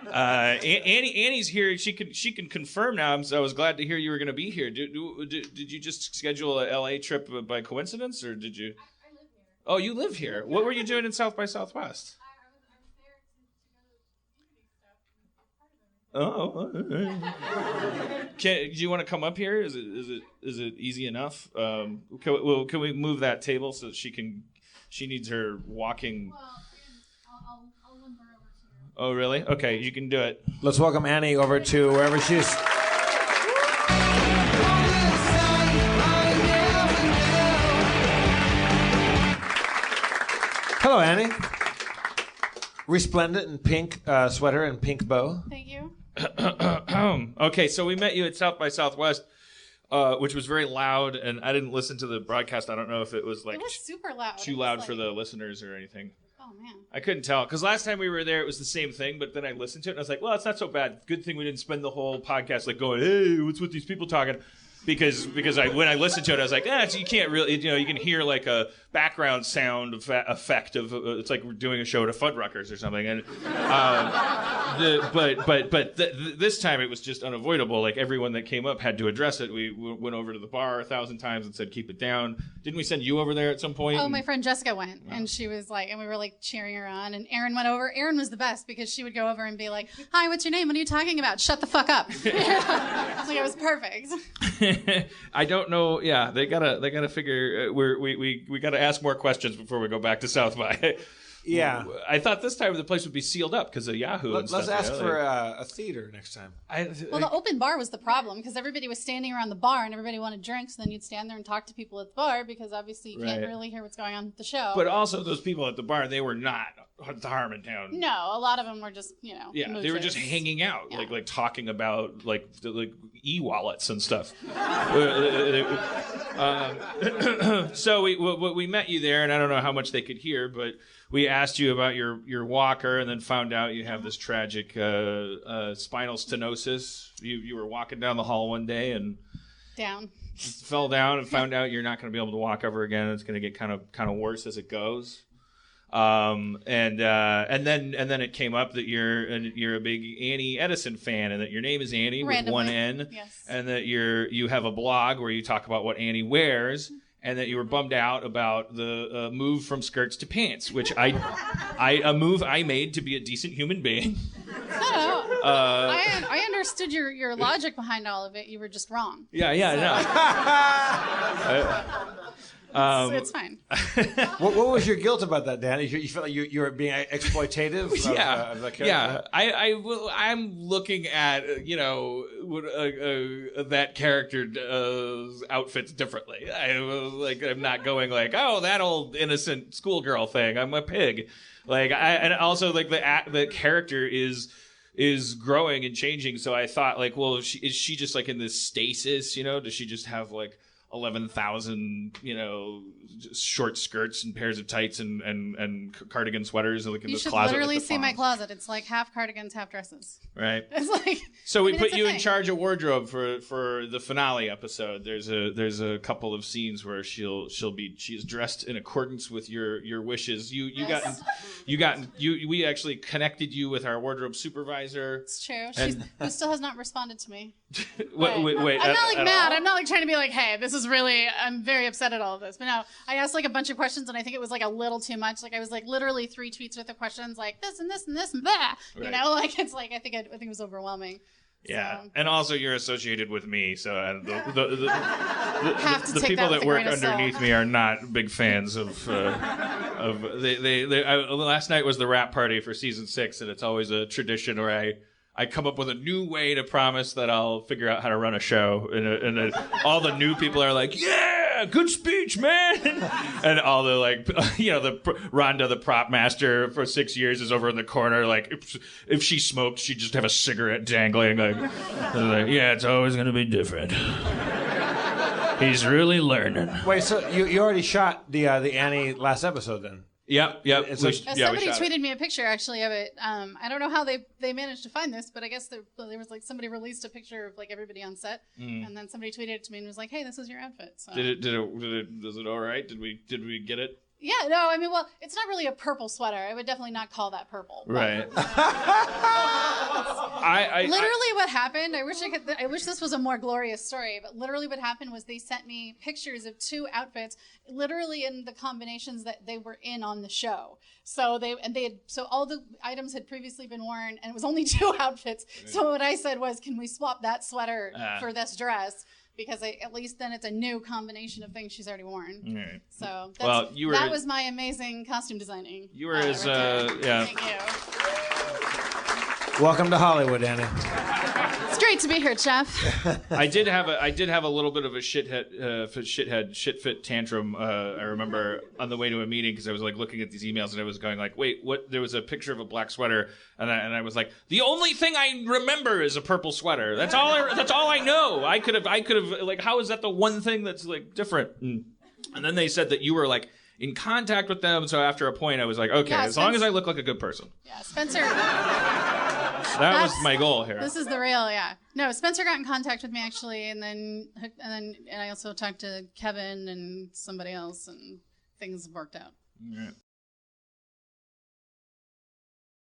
Annie's here. She can confirm now. So I was glad to hear you were going to be here. Did you just schedule a LA trip by coincidence, or did you? I live here. Oh, you live here. What were you doing in South by Southwest? I was there to go to community stuff. Oh. Do you want to come up here? Is it easy enough? Can we move that table so that she needs her walking? Well, I'll limber over to you. Oh, really? Okay, you can do it. Let's welcome Anie over to wherever she is. Hello, Anie. Resplendent in pink sweater and pink bow. Thank you. Okay, so we met you at South by Southwest, which was very loud, and I didn't listen to the broadcast. I don't know if it was It was super loud. too loud for the listeners or anything. Oh, man. I couldn't tell, because last time we were there, it was the same thing, but then I listened to it, and I was like, well, it's not so bad. Good thing we didn't spend the whole podcast like going, hey, what's with these people talking? Because when I listened to it, I was like, so you can't really, you can hear like a background sound effect of it's like we're doing a show at Fuddruckers or something. And this time it was just unavoidable. Like everyone that came up had to address it. We went over to the bar 1,000 times and said, keep it down. Didn't we send you over there at some point? Oh, my friend Jessica went, and she was like, and we were like cheering her on. And Erin went over. Erin was the best because she would go over and be like, "Hi, what's your name? What are you talking about? Shut the fuck up." Like it was perfect. I don't know. Yeah, they gotta figure. We gotta ask more questions before we go back to South by. Yeah, I thought this time the place would be sealed up because of Yahoo. Let's ask for a theater next time. Well, the open bar was the problem because everybody was standing around the bar and everybody wanted drinks. And then you'd stand there and talk to people at the bar because obviously you can't really hear what's going on at the show. But also those people at the bar, they were not at the Harmontown. No, a lot of them were just Yeah, mooches. they were just hanging out, like talking about like e-wallets and stuff. So we met you there, and I don't know how much they could hear, but we asked you about your walker, and then found out you have this tragic spinal stenosis. You were walking down the hall one day and fell down, and found out you're not going to be able to walk ever again. It's going to get kind of worse as it goes. And then it came up that you're a big Annie Edison fan, and that your name is Annie with one N, yes. And that you have a blog where you talk about what Annie wears, and that you were bummed out about the move from skirts to pants, which a move I made to be a decent human being. No. I understood your logic behind all of it. You were just wrong. It's fine. What was your guilt about that, Dan? You felt like you were being exploitative? Of the character? Yeah. I'm looking at that character's outfits differently. I'm not going like, oh, that old innocent schoolgirl thing. I'm a pig. And also like the character is growing and changing. So I thought like, well, is she just like in this stasis? Does she just have like 11,000, short skirts and pairs of tights and cardigan sweaters like in this closet? You should literally see my closet. It's like half cardigans, half dresses. Right. It's like. So we put you in charge of wardrobe for the finale episode. There's a couple of scenes where she's dressed in accordance with your wishes. We actually connected you with our wardrobe supervisor. It's true. Who still has not responded to me. Wait. I'm not like mad. All? I'm not like trying to be like, hey, this is really. I'm very upset at all of this. But no, I asked like a bunch of questions, and I think it was like a little too much. Like I was like literally 3 tweets worth of questions, like this and this and this and that. Right. Like it's like I think it was overwhelming. Yeah, so. And also you're associated with me, so the people that work underneath me are not big fans of. Last night was the rap party for season 6, and it's always a tradition where I come up with a new way to promise that I'll figure out how to run a show, and all the new people are like, yeah, good speech, man. And all the Rhonda, the prop master for 6 years, is over in the corner. Like if she smoked, she'd just have a cigarette dangling. Like yeah, it's always gonna be different. He's really learning. Wait, so you already shot the Annie last episode then? Yep. Somebody tweeted me a picture actually of it. I don't know how they managed to find this, but I guess there was like somebody released a picture of like everybody on set, and then somebody tweeted it to me and was like, "Hey, this is your outfit." So. Did it? Was it all right? Did we get it? Yeah, no, I mean, well, it's not really a purple sweater. I would definitely not call that purple. Right. Literally what happened, I wish this was a more glorious story, but literally what happened was they sent me pictures of 2 outfits, literally in the combinations that they were in on the show. So so all the items had previously been worn, and it was only 2 outfits. So what I said was, can we swap that sweater for this dress? Because at least then it's a new combination of things she's already worn. Right. So that was my amazing costume designing. You were yeah. Thank you. Welcome to Hollywood, Annie. It's great to be here, Jeff. I did have a little bit of a shit fit tantrum. I remember on the way to a meeting because I was like looking at these emails and I was going like, wait, what? There was a picture of a black sweater and I was like, the only thing I remember is a purple sweater. That's all I know. I could have like, how is that the one thing that's like different? And then they said that you were like in contact with them. So after a point, I was like, okay, as long as I look like a good person. Yeah, Spencer. That was my goal here. This is the real, yeah. No, Spencer got in contact with me actually, and I also talked to Kevin and somebody else, and things worked out. Right.